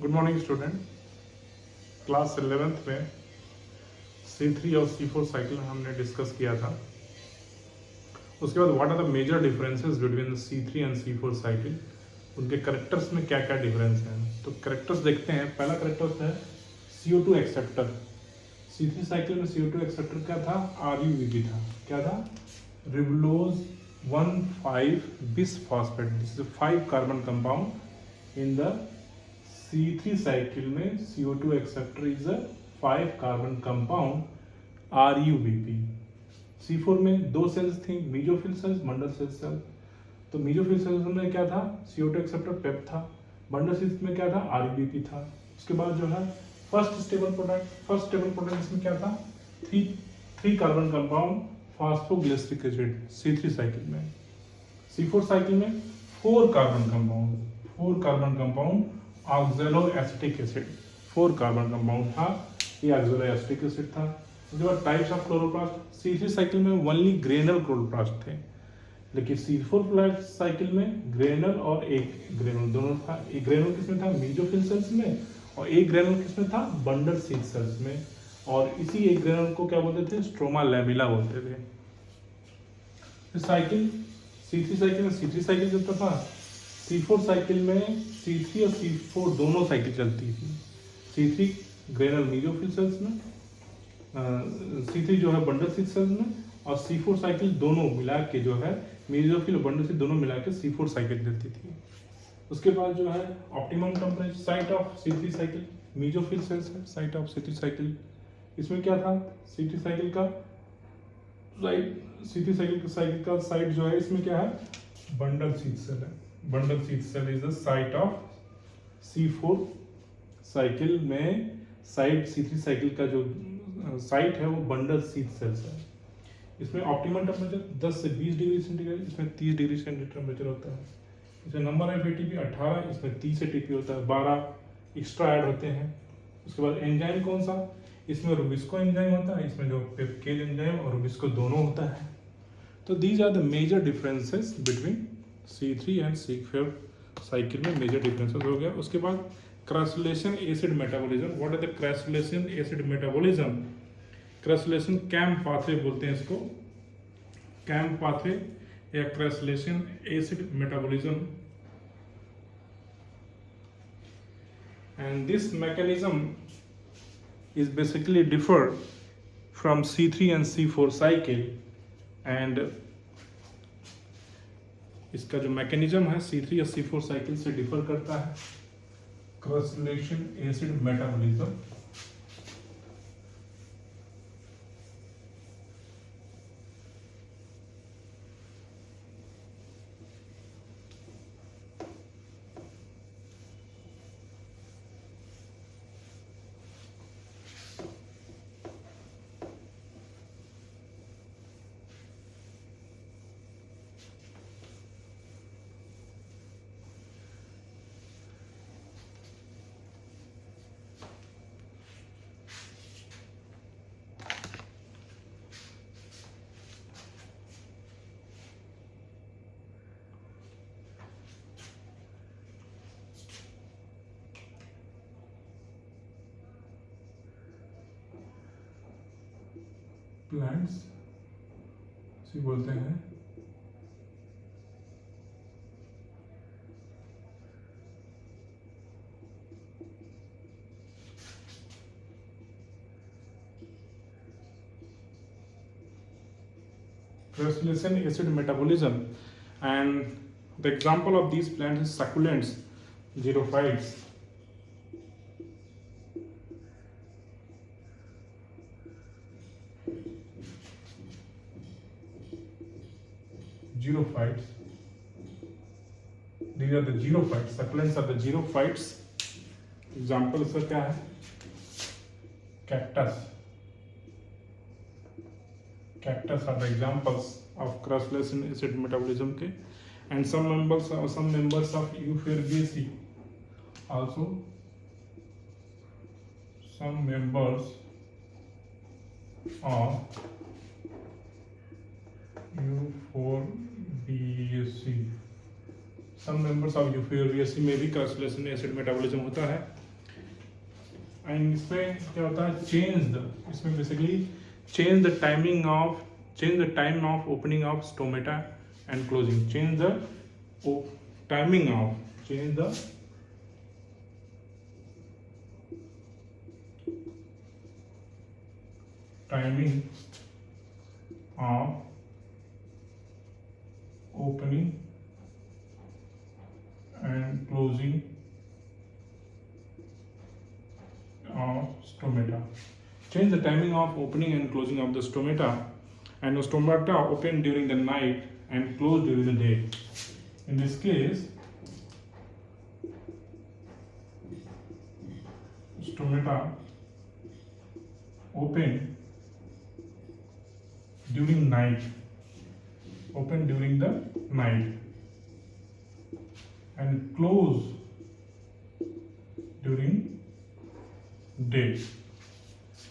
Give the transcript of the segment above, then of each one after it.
Good morning student. Class 11th में C3 और C4 cycle हमने डिस्कस किया था। उसके बाद what are the major differences between C3 and C4 cycle, उनके करेक्टर्स में क्या क्या डिफरेंस हैं। तो करेक्टर्स देखते हैं। पहला करेक्टर्स है CO2 एक्सेप्टर। C3 साइकिल में CO2 एक्सेप्टर क्या था? RUBP था। क्या था? Ribulose 1,5 bis phosphate. This is 5 carbon compound in the C3 cycle में CO2 acceptor is a 5 carbon compound RUBP। C4 में दो सेल्स थी, मीजोफिल सेल्स, बंडल सेल्स। तो मीजोफिल सेल्स में क्या था? CO2 एक्सेप्टर पेप था। बंडल सेल्स में क्या था? RUBP था। उसके बाद जो है फर्स्ट स्टेबल प्रोडक्ट इसमें क्या था? Three carbon compound phosphoglyceric acid C3 cycle में। C4 साइकिल में 4 carbon compound oxalo acetic acid, 4 carbon compound था, ये ऑक्सैलो एसिटिक एसिड था। उसके बाद types of chloroplast, C3 cycle में ओनली ग्रेनल क्लोरोप्लास्ट थे, लेकिन C4 साइकिल में ग्रेनल और एक ग्रेनुल दोनों था। एक ग्रेनुल किसमें था? मीजोफिल सेल्स में, और एक ग्रेनुल किसमें था? बंडल सीड सेल्स में। और इसी एक ग्रेनुल को क्या बोलते थे? स्ट्रोमा लैमेला बोलते थे। साइकिल C3 साइकिल में C3 साइकिल चलता था। C4 साइकिल में C3 और C4 दोनों साइकिल चलती थी। C3 ग्रेनल मीजोफिल सेल्स में, C3 जो है बंडल सीड सेल्स में, और C4 साइकिल दोनों मिला के जो है मीजोफिल और बंडल सीड दोनों मिला के C4 साइकिल चलती थी। उसके बाद जो है optimum temperature site of C3 cycle, mesophyll cells है साइट ऑफ C3 साइकिल। इसमें क्या था? C3 साइकिल का साइकिल का साइट जो है इसमें क्या है? बंडल सीड सेल है। Bundle sheath cell is the site of C4 cycle में। साइट C3 साइकिल का जो साइट है वो बंडल सीड सेल्स है। इसमें ऑप्टिमल टेम्परेचर 10 से 20 डिग्री सेंटीग्रेड, इसमें 30 डिग्री सेंटीग्रेड टेम्परेचर होता है। इसमें नंबर ऑफ ATP 18, इसमें 30 ATP होता है, 12 एक्स्ट्रा ऐड होते हैं। उसके बाद एंजाइम कौन सा? इसमें रुबिस्को एंजाइम होता है, इसमें जो पेप्केज एंजाइम और रुबिस्को दोनों होता है। तो these are the major differences between C3 and C4 cycle में मेजर डिफरेंसेस हो गया। उसके बाद crassulacean acid metabolism. What is the crassulacean acid metabolism? Crassulacean CAM pathway बोलते हैं इसको, कैम पाथवे या crassulacean acid metabolism. And this mechanism is basically differ from C3 and C4 cycle, and इसका जो मैकेनिज्म है C3 या C4 cycle से differ करता है। क्रैसुलेशन एसिड मेटाबॉलिज्म। प्लांट्स इसे बोलते हैं crassulacean acid metabolism, and the example of these plants is succulents, xerophytes. Xerophytes. These are the xerophytes. Succulents are the xerophytes. Example इसका क्या है? Cactus. Cactus are the examples of crassulacean acid metabolism के, and some members of Euphorbiaceae also. Some members of Euphorbiaceae, some members of Euphorbiaceae में भी क्रैसुलेशन acid metabolism होता है। And इसमें क्या होता है, इसमें basically change the time of opening of stomata and closing, change the timing of opening and closing of stomata. Change the timing of opening and closing of the stomata, and the stomata open during the night and close during the day. In this case, stomata open during the night and close during day.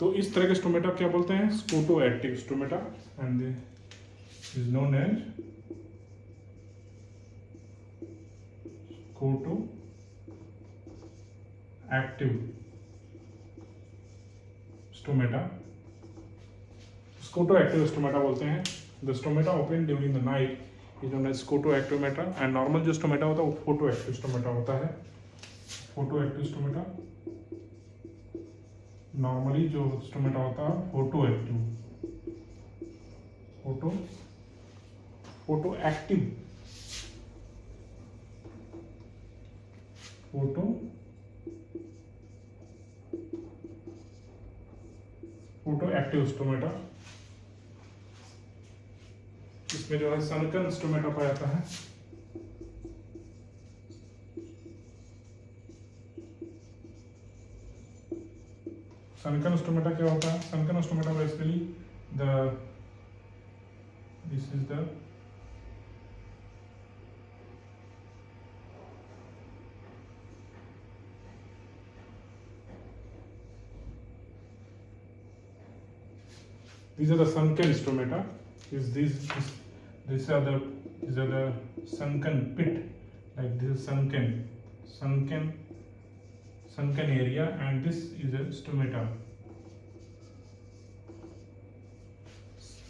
तो इस तरह के stomata क्या बोलते हैं, scoto active stomata, and is known as scoto active stomata, scoto active stomata बोलते हैं। The stomata open during the night is known as scoto active meta, and normal जो स्टोमेटा होता है वो फोटो एक्टिव स्टोमेटा होता है। Photo active stomata, normally जो stomata होता है फोटो एक्टिव स्टोमेटा, इसमें जो है सनकन स्टोमेटा पाया जाता है। सनकन स्टोमेटा क्या होता है, सनकन stomata basically this is the these are the sunken stomata. These are the sunken pit, like this is sunken area, and this is a stomata,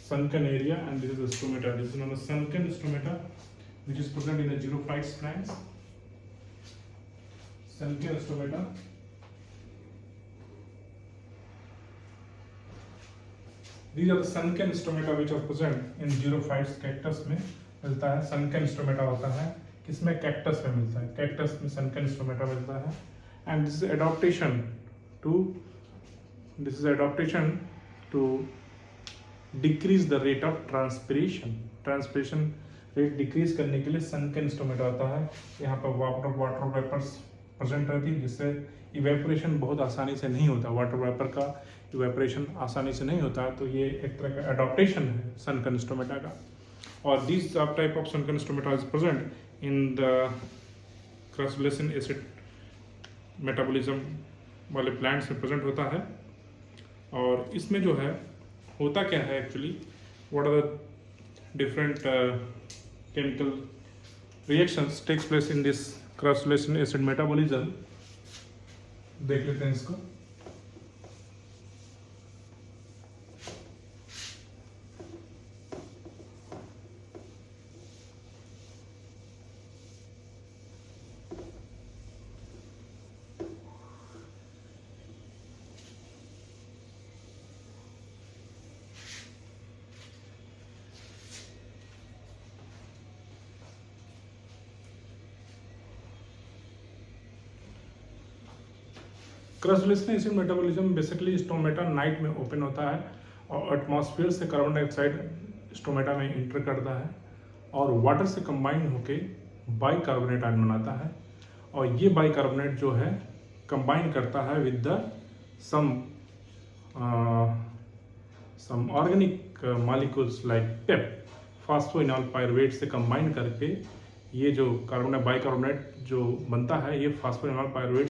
sunken area, and this is a stomata. This is known as sunken stomata, which is present in the xerophytes plants. Sunken stomata. These are the sunken stomata which are present in xerophytes. Cactus में मिलता है sunken stomata होता है, किसमें, cactus में मिलता है, cactus में sunken stomata मिलता है। and this is adaptation to decrease the rate of transpiration rate decrease करने के लिए sunken stomata होता है। यहाँ पर वाटर वेपर्स प्रेजेंट रहती है, जिससे इवेपोरेशन बहुत आसानी से नहीं होता, वाटर वेपर का इवेपोरेशन आसानी से नहीं होता, तो ये एक तरह का एडॉप्टेशन है सनकन स्टोमेटा का। और this type of sunken stomata is present in the crassulacean acid metabolism वाले प्लांट्स में प्रेजेंट होता है। और इसमें जो है होता क्या है actually, what are the different chemical reactions takes place in this crassulacean acid metabolism, देख लेते हैं इसको। Crassulacean acid metabolism basically stomata night में ओपन होता है और एटमॉस्फेयर से कार्बन डाइऑक्साइड स्टोमेटा में इंटर करता है और वाटर से कंबाइन होके बाइकार्बोनेट आयन बनाता है। और ये बाइकार्बोनेट जो है कंबाइन करता है with the some organic molecules like PEP, phosphoenol pyruvate से कंबाइन करके ये जो बाइकार्बोनेट जो बनता है, ये फास्फोइनॉल पायरुवेट